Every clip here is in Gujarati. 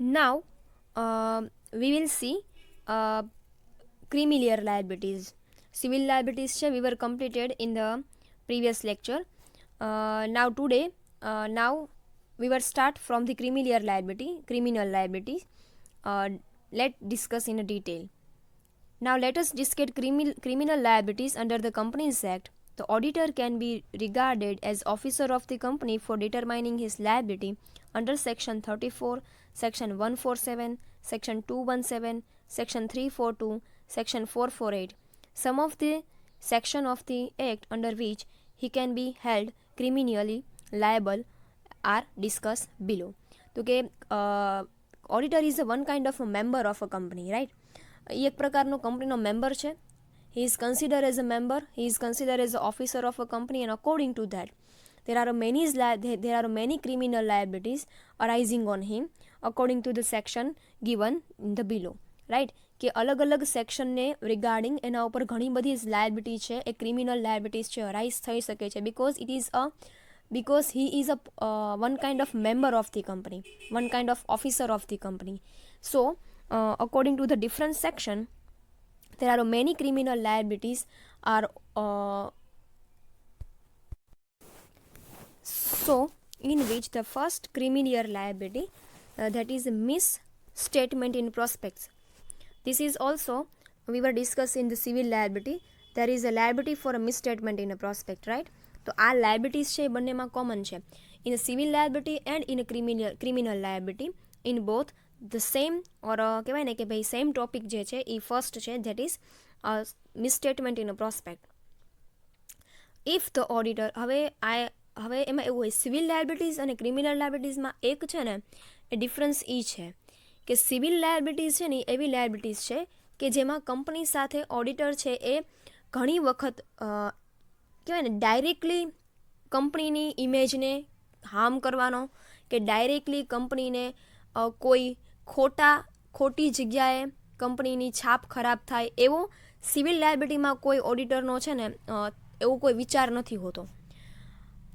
Now we will see creamy layer liabilities. Civil liabilities we were completed in the previous lecture. Now today, now we will start from the creamy layer liability, criminal liability. Let's discuss in detail. Now let us discuss criminal liabilities under the Companies Act. The auditor can be regarded as officer of the company for determining his liability under Section 34, Section 147, Section 217, Section 342, Section 448. Some of the section of the Act under which he can be held criminally liable are discussed below. તો કે auditor is a one kind of a member of a company, right? એ એક પ્રકારનો કંપનીનો મેમ્બર છે. He is considered as a member, he is considered as an officer of a company, and according to that there are many criminal liabilities arising on him according to the section given in the below, right? કે અલગ અલગ સેક્શનને રિગાર્ડિંગ એના ઉપર ઘણી બધી લાયબિલિટી છે, એ ક્રિમિનલ લાયબિલિટીઝ છે, અરાઇઝ થઈ શકે છે because he is a one kind of member of the company, one kind of officer of the company. So according to the different section there are many criminal liabilities are so in which the first criminal liability that is misstatement in prospects. This is also we were discussing the civil liability. There is a liability for a misstatement in a prospect, right? તો આ liabilities છે એ બંનેમાં common છે. In a civil liability and in a criminal liability, in both the same or કહેવાય ને કે ભાઈ સેમ ટોપિક જે છે એ ફર્સ્ટ છે, that is misstatement in a prospect. If the auditor હવે એમાં એવું હોય, સિવિલ લાયબિલિટીઝ અને ક્રિમિનલ લાયબિલિટીઝમાં એક છે ને એ ડિફરન્સ એ છે કે સિવિલ લાયબિલિટીઝ છે ને એવી લાયબિલિટીઝ છે કે જેમાં કંપની સાથે ઓડિટર છે એ ઘણી વખત કહેવાય ને ડાયરેક્ટલી કંપનીની ઇમેજને હાર્મ કરવાનો કે ડાયરેક્ટલી કંપનીને કોઈ ખોટી જગ્યાએ કંપનીની છાપ ખરાબ થાય એવો સિવિલ લાયબિલિટીમાં કોઈ ઓડિટરનો છે ને એવો કોઈ વિચાર નથી હોતો.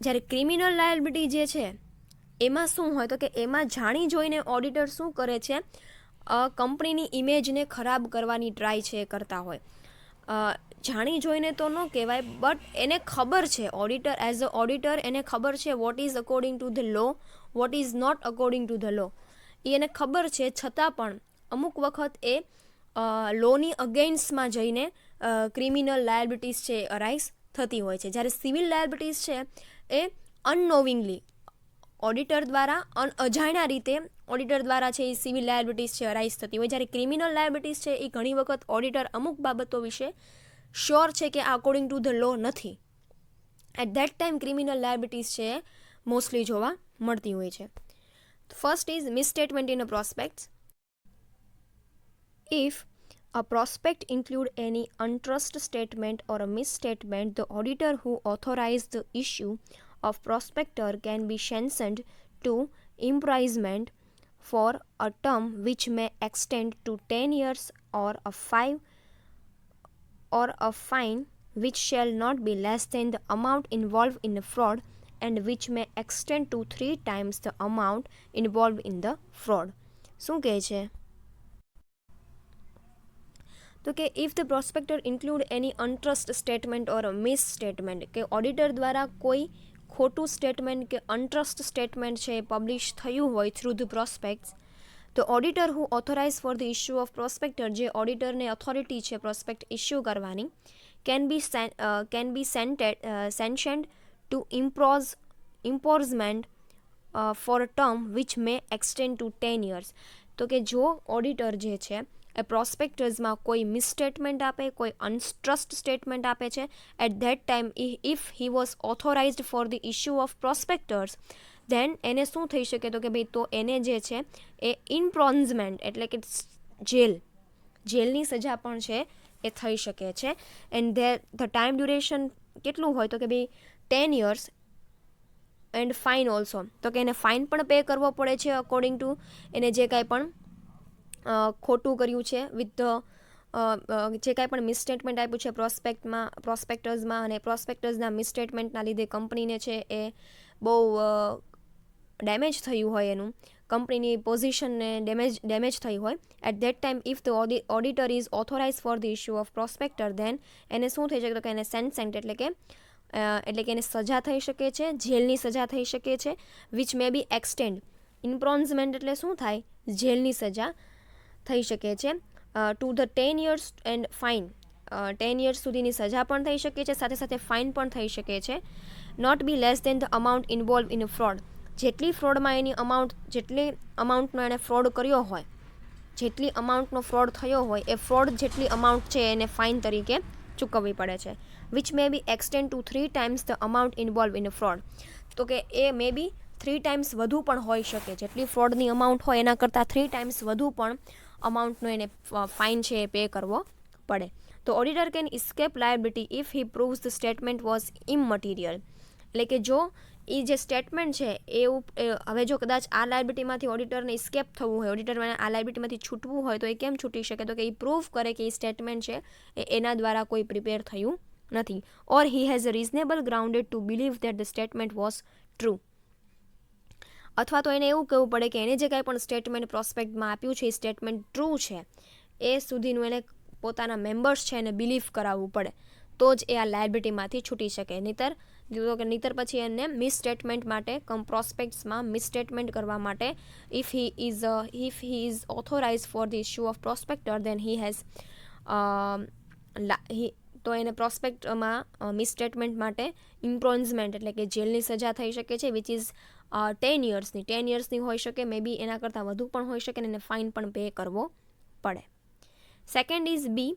જ્યારે ક્રિમિનલ લાયબિલિટી જે છે એમાં શું હોય તો કે એમાં જાણી જોઈને ઓડિટર શું કરે છે, કંપનીની ઇમેજને ખરાબ કરવાની ટ્રાય છે કરતા હોય. જાણી જોઈને તો ન કહેવાય, બટ એને ખબર છે, ઓડિટર એઝ અ ઓડિટર એને ખબર છે what is according to the law, what is not according to the law. એ એને ખબર છે, છતાં પણ અમુક વખત એ લોની અગેન્સ્ટમાં જઈને ક્રિમિનલ લાયબિલિટીઝ છે અરાઇઝ થતી હોય છે. જ્યારે સિવિલ લાયબિલિટીઝ છે એ અનનોવિંગલી ઓડિટર દ્વારા અજાણ્યા રીતે ઓડિટર દ્વારા છે એ સિવિલ લાયબિલિટીઝ છે અરાઇઝ થતી હોય. જ્યારે ક્રિમિનલ લાયબિલિટીઝ છે એ ઘણી વખત ઓડિટર અમુક બાબતો વિશે શ્યોર છે કે આ અકોર્ડિંગ ટુ ધ લો નથી. At that time criminal liabilities છે એ મોસ્ટલી જોવા મળતી હોય છે. First is misstatement in a prospectus. If a prospect include any untrust statement or a misstatement, the auditor who authorized the issue of prospector can be sanctioned to imprisonment for a term which may extend to 10 years or a fine which shall not be less than the amount involved in the fraud and which may extend to 3 times the amount involved in the fraud. શું કહે છે? તો કે if the prospector include any untrust statement or misstatement, કે ઓડિટર દ્વારા કોઈ ખોટું સ્ટેટમેન્ટ કે અનટ્રસ્ટ સ્ટેટમેન્ટ છે એ પબ્લિશ થયું હોય થ્રુ ધ પ્રોસ્પેક્ટ્સ, તો auditor who authorise for the issue of prospector, જે ઓડિટરને ઓથોરિટી છે પ્રોસ્પેક્ટ ઇસ્યુ કરવાની, can be sanctioned to imprisonment for a term which may extend to 10 years. તો કે જો ઓડિટર જે છે એ પ્રોસ્પેક્ટર્સમાં કોઈ મિસસ્ટેટમેન્ટ આપે, કોઈ અનટ્રસ્ટ સ્ટેટમેન્ટ આપે છે, at that time if he was authorised for the issue of prospectors, then એને શું થઈ શકે તો કે ભાઈ તો એને જે છે એ ઇમ્પ્રોન્ઝમેન્ટ એટલે કે જેલની સજા પણ છે એ થઈ શકે છે. એન્ડ ધ ટાઈમ ડ્યુરેશન કેટલું હોય તો કે ભાઈ 10 years એન્ડ ફાઇન ઓલ્સો, તો કે એને ફાઇન પણ પે કરવો પડે છે અકોર્ડિંગ ટુ એને જે કાંઈ પણ ખોટું કર્યું છે વિથ જે કાંઈ પણ મિસસ્ટેટમેન્ટ આપ્યું છે પ્રોસ્પેક્ટર્સમાં, અને પ્રોસ્પેક્ટર્સના મિસસ્ટેટમેન્ટના લીધે કંપનીને છે એ બહુ ડેમેજ થયું હોય, એનું કંપનીની પોઝિશનને ડેમેજ થઈ હોય, at that time if the auditor is authorise for the issue of prospector, then એને શું થઈ શકે તો કે એને સેન્ટ એટલે કે એને સજા થઈ શકે છે, જેલની સજા થઈ શકે છે, વિચ મે બી એક્સટેન્ડ. ઇમ્પ્રોન્ઝમેન્ટ એટલે શું થાય? જેલની સજા થઈ શકે છે. To the 10 years and fine, 10 years સુધીની સજા પણ થઈ શકે છે, સાથે સાથે ફાઇન પણ થઈ શકે છે. Not be less than the amount involve in fraud. જેટલી ફ્રોડમાં એની જેટલી અમાઉન્ટનો એણે ફ્રોડ કર્યો હોય, જેટલી અમાઉન્ટનો ફ્રોડ થયો હોય, એ ફ્રોડ જેટલી અમાઉન્ટ છે એને ફાઇન તરીકે ચૂકવવી પડે છે. Which may be extend to 3 times the amount involve in fraud. તો કે એ મે બી 3 times વધુ પણ હોઈ શકે. જેટલી ફ્રોડની અમાઉન્ટ હોય એના કરતાં 3 times વધુ પણ અમાઉન્ટનો એને ફાઇન છે એ પે કરવો પડે. તો auditor can escape liability if he proves the statement was immaterial. એટલે કે જો એ જે સ્ટેટમેન્ટ છે હવે જો કદાચ આ લાયબિલિટીમાંથી ઓડિટરને ઇસ્કેપ થવું હોય, ઓડિટરને આ લાયબિલિટીમાંથી છૂટવું હોય, તો એ કેમ છૂટી શકે? તો કે એ પ્રૂવ કરે કે એ સ્ટેટમેન્ટ છે એ એના દ્વારા કોઈ પ્રિપેર થયું નથી, or he has a reasonable grounded to believe that the statement was true. અથવા તો એને એવું કહેવું પડે કે એને જે કાંઈ પણ સ્ટેટમેન્ટ પ્રોસ્પેક્ટમાં આપ્યું છે એ સ્ટેટમેન્ટ ટ્રુ છે, એ સુધીનું એને પોતાના મેમ્બર્સ છે એને બિલીવ કરાવવું પડે, તો જ એ આ લાયબિલિટીમાંથી છૂટી શકે. નહીતર પછી એને મિસ સ્ટેટમેન્ટ માટે પ્રોસ્પેક્ટ્સમાં મિસ સ્ટેટમેન્ટ કરવા માટે if he is authorise for the issue of prospector, then he has તો એને પ્રોસ્પેક્ટમાં મિસ સ્ટેટમેન્ટ માટે ઇમ્પ્રોન્ઝમેન્ટ એટલે કે જેલની સજા થઈ શકે છે, વિચ ઇઝ 10 yearsની હોઈ શકે, મે બી એના કરતાં વધુ પણ હોઈ શકે, અને એને ફાઇન પણ પે કરવો પડે. Second is B,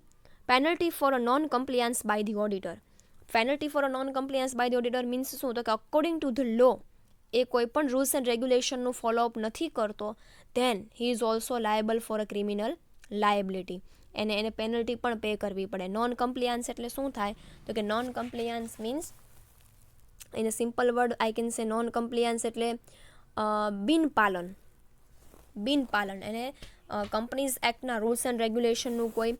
penalty for a non compliance by the auditor. Penalty for a non compliance by the auditor means શું? તો કે અકોર્ડિંગ ટુ ધ લો એ કોઈ પણ રૂલ્સ એન્ડ રેગ્યુલેશનનું ફોલોઅપ નથી કરતો, then he is also liable for a criminal liability. એને પેનલ્ટી પણ પે કરવી પડે. નોન કમ્પ્લિયન્સ એટલે શું થાય? તો કે non compliance means in a simple word I can say non compliance એટલે બિનપાલન. એને કંપનીઝ એક્ટના રૂલ્સ એન્ડ રેગ્યુલેશનનું કોઈ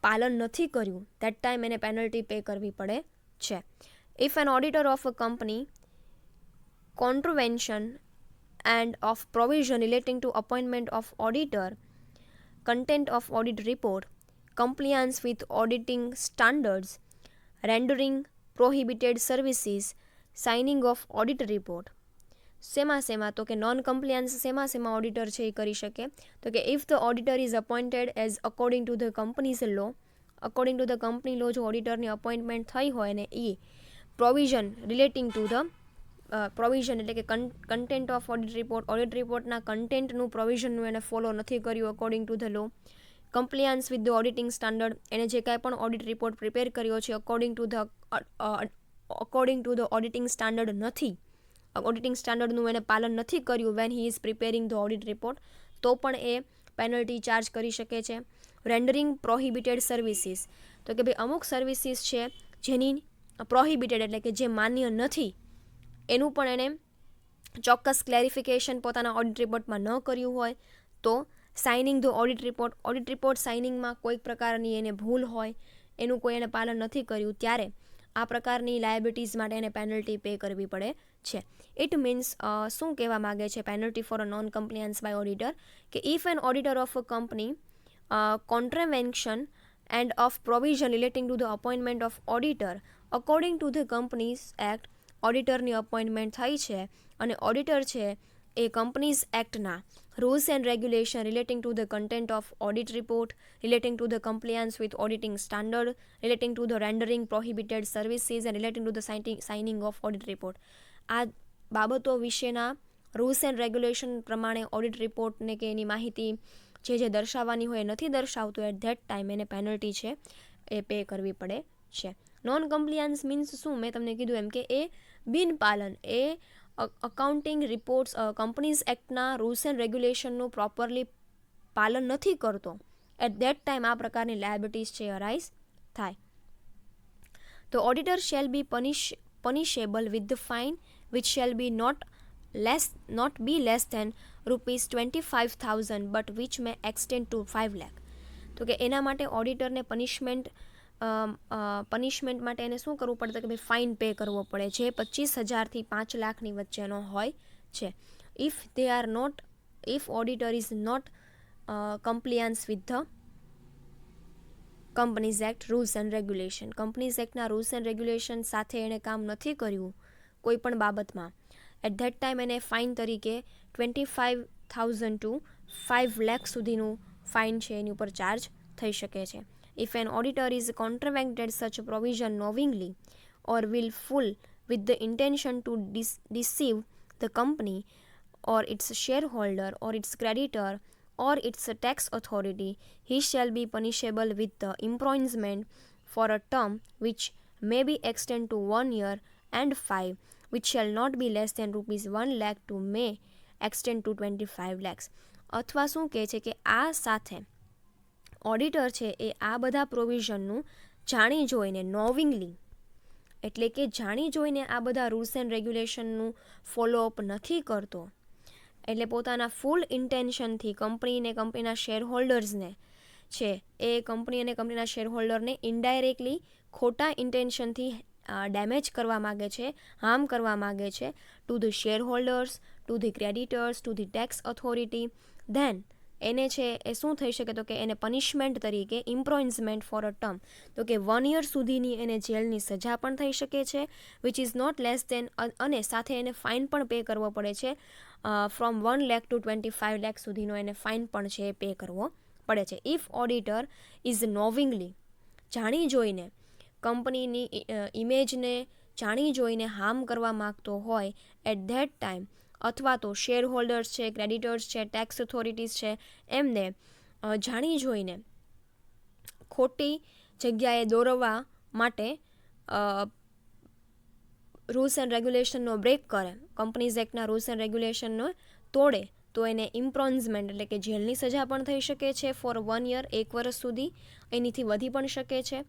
પાલન નથી કર્યું, દેટ ટાઈમ એને પેનલ્ટી પે કરવી પડે છે. If an auditor of a company contravention and of provision relating to appointment of auditor, content of audit report, compliance with auditing standards, rendering prohibited services, signing of audit report. શેમાં તો કે નોન કમ્પ્લિયન્સ શેમાં ઓડિટર છે એ કરી શકે? તો કે if the auditor is appointed as according to the companies law, according to the company law જો ઓડિટરની અપોઇન્ટમેન્ટ થઈ હોય ને એ provision relating to the provision એટલે કે કન્ટેન્ટ ઓફ ઓડિટ રિપોર્ટના કન્ટેન્ટનું પ્રોવિઝનનું એને ફોલો નથી કર્યું according to the law. Compliance with the auditing standard, એને જે કાંઈ પણ ઓડિટ રિપોર્ટ પ્રિપેર કર્યો છે according to the auditing standard નથી, ઓડિટિંગ સ્ટાન્ડર્ડનું એને પાલન નથી કર્યું when he is preparing the audit report, તો પણ એ પેનલ્ટી ચાર્જ કરી શકે છે. રેન્ડરિંગ પ્રોહિબિટેડ સર્વિસીસ, તો કે ભાઈ અમુક સર્વિસીસ છે જેની પ્રોહિબિટેડ એટલે કે જે માન્ય નથી, એનું પણ એને ચોક્કસ ક્લેરિફિકેશન પોતાના ઓડિટ રિપોર્ટમાં ન કર્યું હોય તો સાઇનિંગ ધ ઓડિટ રિપોર્ટ સાઇનિંગમાં કોઈક પ્રકારની એને ભૂલ હોય, એનું કોઈ એને પાલન નથી કર્યું, ત્યારે આ પ્રકારની લાયબિલિટીઝ માટે એને પેનલ્ટી પે કરવી પડે છે. ઇટ મીન્સ શું કહેવા માગે છે penalty for a non compliance by auditor? કે if an auditor of a company contravention and of provision relating to the appointment of auditor according to the companies act, ઓડિટરની અપોઇન્ટમેન્ટ થઈ છે અને ઓડિટર છે એ કંપનીઝ એક્ટના rules and regulation relating to the content of audit report, relating to the compliance with auditing standard, relating to the rendering prohibited services and relating to the signing of audit report, આ બાબતો વિશેના રૂલ્સ એન્ડ રેગ્યુલેશન પ્રમાણે ઓડિટ રિપોર્ટને કે એની માહિતી જે દર્શાવવાની હોય એ નથી દર્શાવતું, એટ ધેટ ટાઈમ એને પેનલ્ટી છે એ પે કરવી પડે છે. નોન કમ્પ્લિયન્સ મીન્સ શું? મેં તમને કીધું એમ કે એ બિનપાલન, એ અકાઉન્ટિંગ રિપોર્ટ્સ કંપનીઝ એક્ટના રૂલ્સ એન્ડ રેગ્યુલેશનનું પ્રોપરલી પાલન નથી કરતો, એટ ધેટ ટાઈમ આ પ્રકારની લાયબિલિટીઝ છે અરાઇઝ થાય. તો auditor shall be punishable with the fine which shall be not be less than ₹25,000 but which may extend to 5 lakh. તો કે એના માટે ઓડિટરને પનિશમેન્ટ માટે એને શું કરવું પડે? કે ભાઈ ફાઇન પે કરવો પડે, જે 25,000 થી 5 લાખની વચ્ચેનો હોય છે. if auditor is not compliance with the companies act rules and regulation, companies એક્ટના રૂલ્સ એન્ડ રેગ્યુલેશન સાથે એણે કામ નથી કર્યું કોઈ પણ બાબતમાં, એટ ધેટ ટાઈમ એને ફાઇન તરીકે 25,000 to 5 લાખ સુધીનું ફાઇન છે એની ઉપર ચાર્જ થઈ શકે છે. If an auditor is contravened such provision knowingly or willful with the intention to deceive the company or its shareholder or its creditor or its tax authority, he shall be punishable with the imprisonment for a term which may be extended to 1 year and 5, which shall not be less than rupees 1 lakh to may extend to 25 lakhs. અથવા શું કહે છે કે આ સાથે ઓડિટર છે એ આ બધા પ્રોવિઝનનું જાણી જોઈને નોવિંગલી, એટલે કે જાણી જોઈને આ બધા રૂલ્સ એન્ડ રેગ્યુલેશનનું ફોલોઅપ નથી કરતો, એટલે પોતાના ફૂલ ઇન્ટેન્શનથી કંપનીના શેરહોલ્ડર્સને છે એ કંપની અને કંપનીના શેરહોલ્ડરને ઇનડાયરેક્ટલી ખોટા ઇન્ટેન્શનથી ડેમેજ કરવા માગે છે, હાર્મ કરવા માગે છે to the shareholders, to the creditors, to the tax authority, then એને છે એ શું થઈ શકે તો કે એને પનિશમેન્ટ તરીકે ઇમ્પ્રોઇઝમેન્ટ ફોર અ ટર્મ, તો કે 1 year સુધીની એને જેલની સજા પણ થઈ શકે છે, which is not less than, અને સાથે એને ફાઇન પણ પે કરવો પડે છે ફ્રોમ 1 lakh to 25 lakh સુધીનો એને ફાઇન પણ છે પે કરવો પડે છે. ઇફ ઓડિટર ઇઝ નોવિંગલી, જાણી જોઈને કંપનીની ઇમેજને જાણી જોઈને હાર્મ કરવા માગતો હોય એટ ધેટ ટાઈમ, અથવા તો શેર હોલ્ડર્સ છે, ક્રેડિટર્સ છે, ટેક્સ ઓથોરિટીઝ છે, એમને જાણી જોઈને ખોટી જગ્યાએ દોરવા માટે રૂલ્સ એન્ડ રેગ્યુલેશનનો બ્રેક કરે, કંપનીઝ એક્ટના રૂલ્સ એન્ડ રેગ્યુલેશનનો તોડે, તો એને ઇમ્પ્રોન્ઝમેન્ટ એટલે કે જેલની સજા પણ થઈ શકે છે ફોર 1 year, 1 વર્ષ સુધી, એનીથી વધી પણ શકે છે,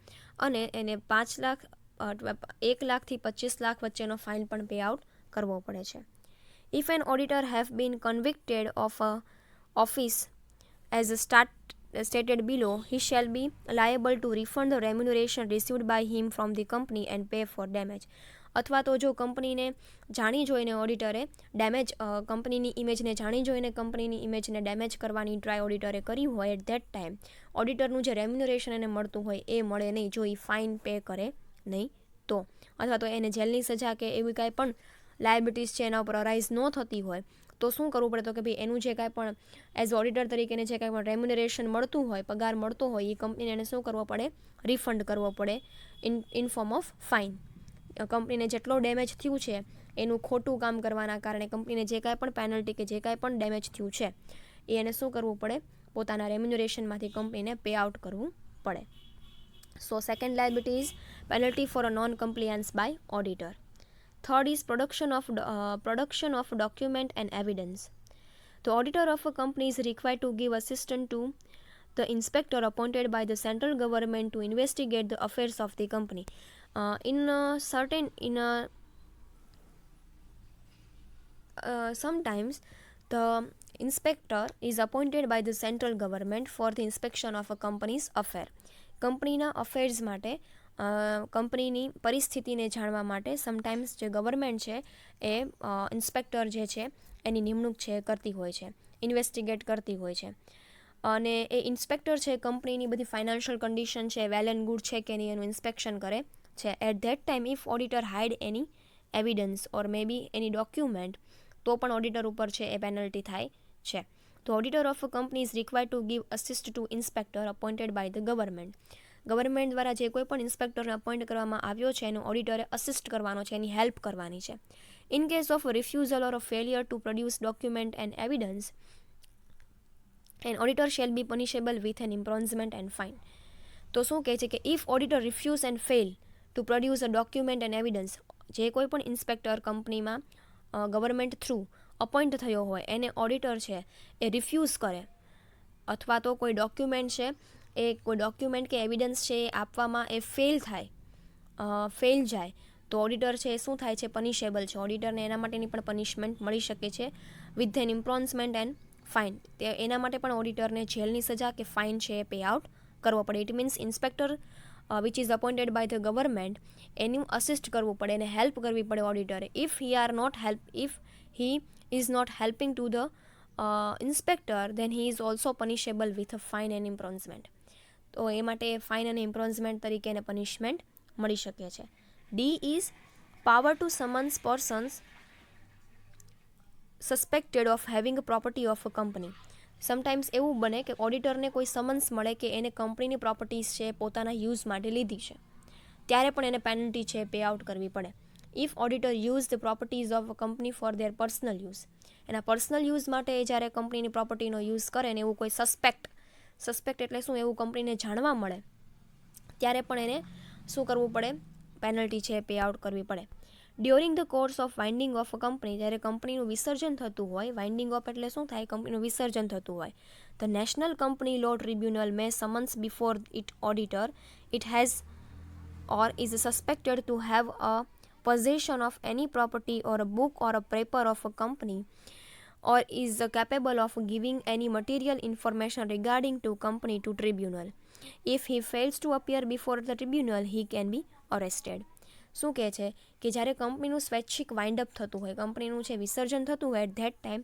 અને એને 5 લાખ 1 લાખથી 25 લાખ વચ્ચેનો ફાઇન પણ પે આઉટ કરવો પડે છે. If an auditor have been convicted of a offence as stated below, he shall be liable to refund the remuneration received by him from the company and pay for damage. અથવા તો જો કંપનીને જાણી જોઈને ઓડિટરે કંપનીની ઇમેજને જાણી જોઈને કંપનીની ઇમેજને ડેમેજ કરવાની ટ્રાય ઓડિટરે કરી હોય, એટ ધેટ ટાઈમ ઓડિટરનું જે રેમ્યુનરેશન એને મળતું હોય એ મળે નહીં જો એ ફાઇન પે કરે નહીં તો, અથવા તો એને જેલની સજા કે એવી કાંઈ પણ લાયબિલિટીઝ છે એના ઉપર અરાઇઝ ન થતી હોય તો શું કરવું પડે, તો કે ભાઈ એનું જે કાંઈ પણ એઝ ઓડિટર તરીકેને જે કાંઈ પણ રેમ્યુનરેશન મળતું હોય, પગાર મળતો હોય, એ કંપનીને એને શું કરવો પડે, રિફંડ કરવો પડે ઇન ફોર્મ ઓફ ફાઇન. કંપનીને જેટલો ડેમેજ થયું છે એનું ખોટું કામ કરવાના કારણે કંપનીને જે કાંઈ પણ પેનલ્ટી કે જે કાંઈ પણ ડેમેજ થયું છે એ એને શું કરવું પડે, પોતાના રેમ્યુનરેશનમાંથી કંપનીને પે આઉટ કરવું પડે. So second liability is penalty for a non compliance by auditor. Third is production of document and evidence. The auditor of a company is required to give assistance to the inspector appointed by the central government to investigate the affairs of the company. Sometimes the inspector is appointed by the central government for the inspection of a company's affair. કંપનીના અફેર્સ માટે, કંપનીની પરિસ્થિતિને જાણવા માટે સમટાઈમ્સ જે ગવર્મેન્ટ છે એ ઇન્સ્પેક્ટર જે છે એની નિમણૂક છે કરતી હોય છે, ઇન્વેસ્ટિગેટ કરતી હોય છે, અને એ ઇન્સ્પેક્ટર છે કંપનીની બધી ફાઇનાન્શિયલ કન્ડિશન છે વેલ એન્ડ ગુડ છે કે નહીં એનું ઇન્સ્પેક્શન કરે છે. At that time if auditor hide any evidence or may be any document, તો પણ ઓડિટર ઉપર છે એ પેનલ્ટી થાય છે. તો auditor of a company is required to give assist to inspector appointed by the government. Government દ્વારા જે કોઈ પણ ઇન્સ્પેક્ટરને અપોઇન્ટ કરવામાં આવ્યો છે એનું ઓડિટરે અસિસ્ટ કરવાનો છે, એની હેલ્પ કરવાની છે. In case of refusal or failure to produce document and evidence, an auditor shall be punishable with an imprisonment and fine. તો શું કહે છે કે if auditor refuse and fail to produce a document and evidence, જે કોઈ પણ ઇન્સ્પેક્ટર કંપનીમાં ગવર્મેન્ટ થ્રુ અપોઇન્ટ થયો હોય એને ઓડિટર છે એ રિફ્યુઝ કરે, અથવા તો કોઈ ડોક્યુમેન્ટ છે એ કોઈ ડોક્યુમેન્ટ કે એવિડન્સ છે એ આપવામાં એ ફેલ જાય તો ઓડિટર છે એ શું થાય છે, પનિશેબલ છે. ઓડિટરને એના માટેની પણ પનિશમેન્ટ મળી શકે છે with an imprisonment and fine. એના માટે પણ ઓડિટરને જેલની સજા કે ફાઇન છે એ પે આઉટ કરવો પડે. It means inspector which is appointed by the government એનું અસિસ્ટ કરવું પડે, એને હેલ્પ કરવી પડે ઓડિટરે. If he is not helping to the inspector, then he is also punishable with a fine and imprisonment. તો એ માટે ફાઇન અને ઇમ્પ્રોઝમેન્ટ તરીકે એને પનિશમેન્ટ મળી શકે છે. D is power to summons persons suspected of having property of a company. Sometimes એવું બને કે ઓડિટરને કોઈ સમન્સ મળે કે એને કંપનીની પ્રોપર્ટીઝ છે પોતાના યુઝ માટે લીધી છે, ત્યારે પણ એને પેનલ્ટી છે પે આઉટ કરવી પડે. If auditor use the properties of a company four there personal use, એના પર્સનલ યુઝ માટે જ્યારે કંપનીની પ્રોપર્ટીનો યુઝ કરે ને એવું કોઈ સસ્પેક્ટ એટલે શું, એવું કંપનીને જાણવા મળે, ત્યારે પણ એને શું કરવું પડે, પેનલ્ટી છે પે આઉટ કરવી પડે. During the course of winding of a company, જ્યારે કંપનીનું વિસર્જન થતું હોય, વાઇન્ડિંગ ઓફ એટલે શું થાય, કંપનીનું વિસર્જન થતું હોય, the national company law tribunal may summons before it auditor it has or is suspected to have a possession of any property or a book or a paper of a company, or is capable of giving any material information regarding to company to tribunal. If he fails to appear before the tribunal, he can be arrested. શું કહે છે કે જ્યારે કંપનીનું સ્વૈચ્છિક વાઇન્ડઅપ થતું હોય, કંપનીનું છે વિસર્જન થતું હોય, at that time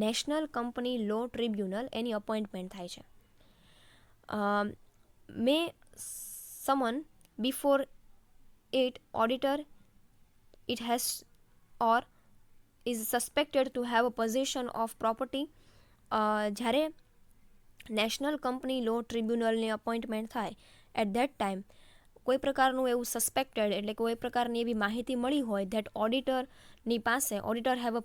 national company law tribunal એની અપોઇન્ટમેન્ટ થાય છે. May summon before it auditor it has or is suspected to have a possession of property. જ્યારે નેશનલ કંપની લો ટ્રિબ્યુનલની અપોઇન્ટમેન્ટ થાય, એટ ધેટ ટાઈમ કોઈ પ્રકારનું એવું સસ્પેક્ટેડ એટલે કોઈ પ્રકારની એવી માહિતી મળી હોય ધેટ ઓડિટરની પાસે, auditor have a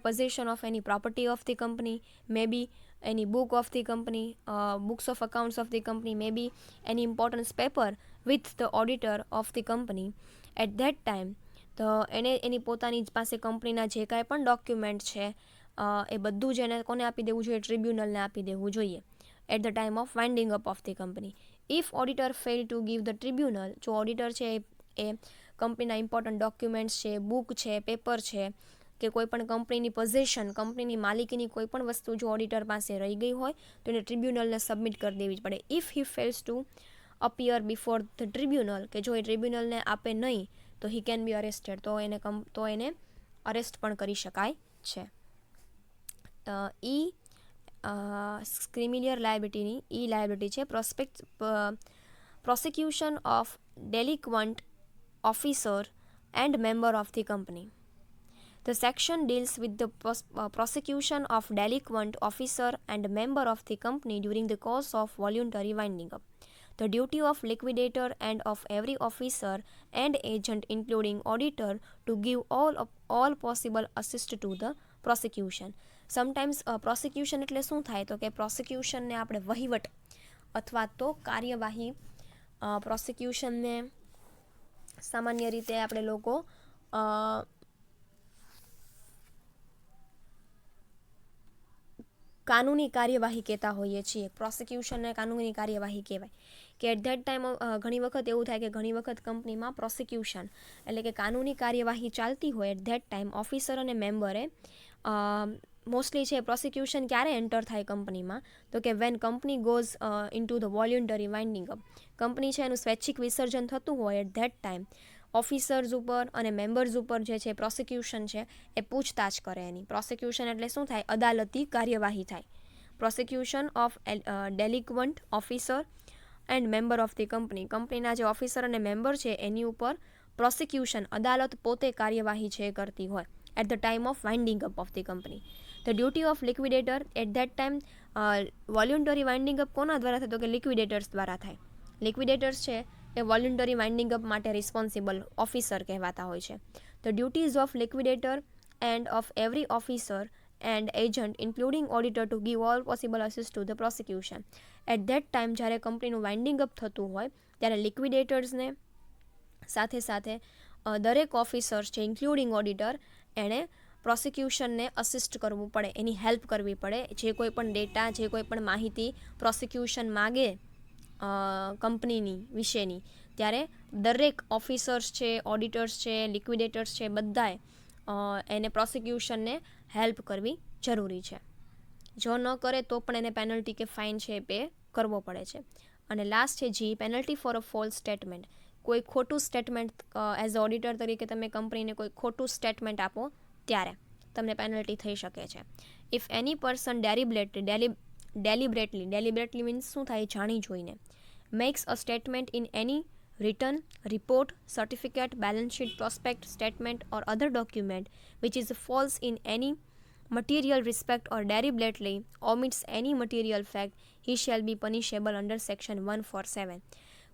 possession of any property of the company, may be any book of the company, books of accounts of the company, maybe any important paper with the auditor of the company. At that time તો એને એની પોતાની પાસે કંપનીના જે કાંઈ પણ ડોક્યુમેન્ટ છે એ બધું જ એને કોને આપી દેવું જોઈએ, ટ્રિબ્યુનલને આપી દેવું જોઈએ at the time of winding up of the company. If auditor fail to give the tribunal, જો ઓડિટર છે એ કંપનીના ઇમ્પોર્ટન્ટ ડોક્યુમેન્ટ્સ છે, બુક છે, પેપર છે કે કોઈ પણ કંપનીની પોઝેશન, કંપનીની માલિકીની કોઈ પણ વસ્તુ જો ઓડિટર પાસે રહી ગઈ હોય તો એને ટ્રિબ્યુનલને સબમિટ કરી દેવી જ પડે. If he fails to appear before the tribunal, કે જો એ ટ્રિબ્યુનલને આપે નહીં તો હી કેન બી અરેસ્ટેડ, તો એને અરેસ્ટ પણ કરી શકાય છે. ક્રિમિનલ લાયબિલિટીની લાયબિલિટી છે prosecution of delinquent officer and member of the company. The section deals with the prosecution of delinquent officer and member of the company during the course of voluntary winding up. The duty of liquidator and of every officer and agent including auditor to give all possible assist to the prosecution. Sometimes prosecution એટલે શું થાય તો કે પ્રોસિક્યુશનને આપણે વહીવટ અથવા તો કાર્યવાહી, પ્રોસિક્યુશનને સામાન્ય રીતે આપણે લોકો કાનૂની કાર્યવાહી કહેતા હોઈએ છીએ. પ્રોસિક્યુશનને કાનૂની કાર્યવાહી કહેવાય કે એટ ધેટ ટાઈમ ઘણી વખત એવું થાય કે ઘણી વખત કંપનીમાં પ્રોસિક્યુશન એટલે કે કાનૂની કાર્યવાહી ચાલતી હોય, એટ ધેટ ટાઈમ ઓફિસર અને મેમ્બરે મોસ્ટલી છે પ્રોસિક્યુશન ક્યારે એન્ટર થાય કંપનીમાં તો કે when company goes into the voluntary winding up, company છે એનું સ્વૈચ્છિક વિસર્જન થતું હોય, એટ ધેટ ટાઈમ ઓફિસર્સ ઉપર અને મેમ્બર્સ ઉપર જે છે પ્રોસિક્યુશન છે એ પૂછતાછ કરે એની. પ્રોસિક્યુશન એટલે શું થાય, અદાલતી કાર્યવાહી થાય. Prosecution of delinquent officer and member of the company, કંપનીના જે ઓફિસર અને મેમ્બર છે એની ઉપર પ્રોસિક્યુશન, અદાલત પોતે કાર્યવાહી છે કરતી હોય at the time of winding up of the company. The duty of liquidator at that time voluntary winding up કોના દ્વારા થાય તો કે લિક્વિડેટર્સ દ્વારા થાય. લિક્વિડેટર્સ છે એ વોલ્યુન્ટરી વાઇન્ડિંગ અપ માટે રિસ્પોન્સિબલ ઓફિસર કહેવાતા હોય છે. The duties of liquidator and of every officer and agent including auditor to give all possible assist to the prosecution. At that time જ્યારે કંપનીનું વાઇન્ડિંગ અપ થતું હોય ત્યારે લિક્વિડેટર્સને સાથે સાથે દરેક ઓફિસર્સ છે ઇન્ક્લુડિંગ ઓડિટર એણે પ્રોસિક્યુશનને અસિસ્ટ કરવું પડે, એની હેલ્પ કરવી પડે. જે કોઈ પણ ડેટા, જે કોઈ પણ માહિતી પ્રોસિક્યુશન માગે કંપનીની વિશેની, ત્યારે દરેક ઓફિસર્સ છે, ઓડિટર્સ છે, લિક્વિડેટર્સ છે, બધાએ એને પ્રોસિક્યુશનને હેલ્પ કરવી જરૂરી છે. જો ન કરે તો પણ એને પેનલ્ટી કે ફાઇન છે એ પે કરવો પડે છે. અને લાસ્ટ છે G, penalty for a false statement. કોઈ ખોટું સ્ટેટમેન્ટ એઝ અ ઓડિટર તરીકે તમે કંપનીને કોઈ ખોટું સ્ટેટમેન્ટ આપો ત્યારે તમને પેનલ્ટી થઈ શકે છે. If any person deliberately means શું થાય, જાણી જોઈને, max a statement in any written, report, certificate, balance sheet, prospect, statement or other document which is false in any material respect or deliberately omits any material fact, he shall be punishable under section 147.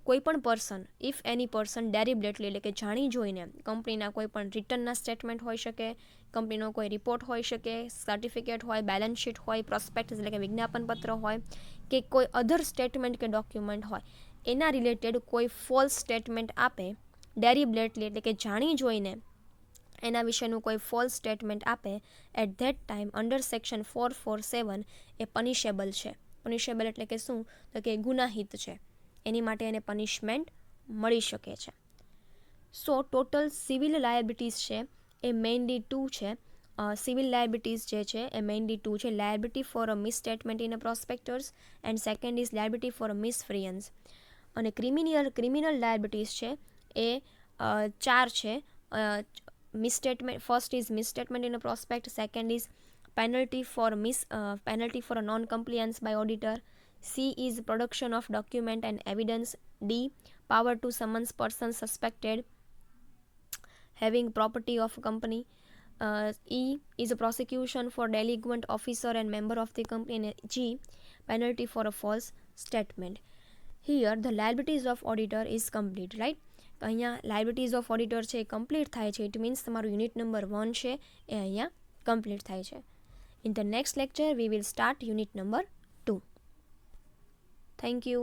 કોઈ પણ person, if any person deliberately એટલે કે જાણી જોઈને કંપનીના કોઈ પણ રિટર્નના સ્ટેટમેન્ટ હોઈ શકે, કંપનીનો કોઈ રિપોર્ટ હોઈ શકે, સર્ટિફિકેટ હોય, બેલેન્સ શીટ હોય, પ્રોસ્પેક્ટ એટલે કે વિજ્ઞાપન પત્ર હોય કે કોઈ અધર સ્ટેટમેન્ટ કે ડોક્યુમેન્ટ હોય, એના રિલેટેડ કોઈ ફોલ્સ સ્ટેટમેન્ટ આપે ડેલિબરેટલી એટલે કે જાણી જોઈને એના વિશેનું કોઈ ફોલ્સ સ્ટેટમેન્ટ આપે, at that time under section 447 એ પનિશેબલ છે. પનિશેબલ એટલે કે શું, તો કે ગુનાહિત છે, એની માટે એને પનિશમેન્ટ મળી શકે છે. સો ટોટલ સિવિલ લાયબિલિટીઝ છે એ મેઇનલી 2 છે. સિવિલ લાયબિલિટીઝ જે છે એ મેઇનલી 2 છે. Liability for a misstatement in a prospectors and second is liability for a misfeasance. અને ક્રિમિનલ લાયબિલિટીઝ છે એ 4 છે. Misstatement, first is misstatement in a prospect, second is penalty for a non-compliance by auditor, C is production of document and evidence, D power to summons person suspected having property of company, E is a prosecution for delinquent officer and member of the company, and G penalty for a false statement. Here the liabilities of auditor is complete, right? તો અહીંયા liabilities of auditor છે એ કમ્પ્લીટ થાય છે. ઇટ મીન્સ તમારું યુનિટ નંબર 1 છે એ અહીંયા કમ્પ્લીટ થાય છે. In the next lecture we will start unit number 2. Thank you.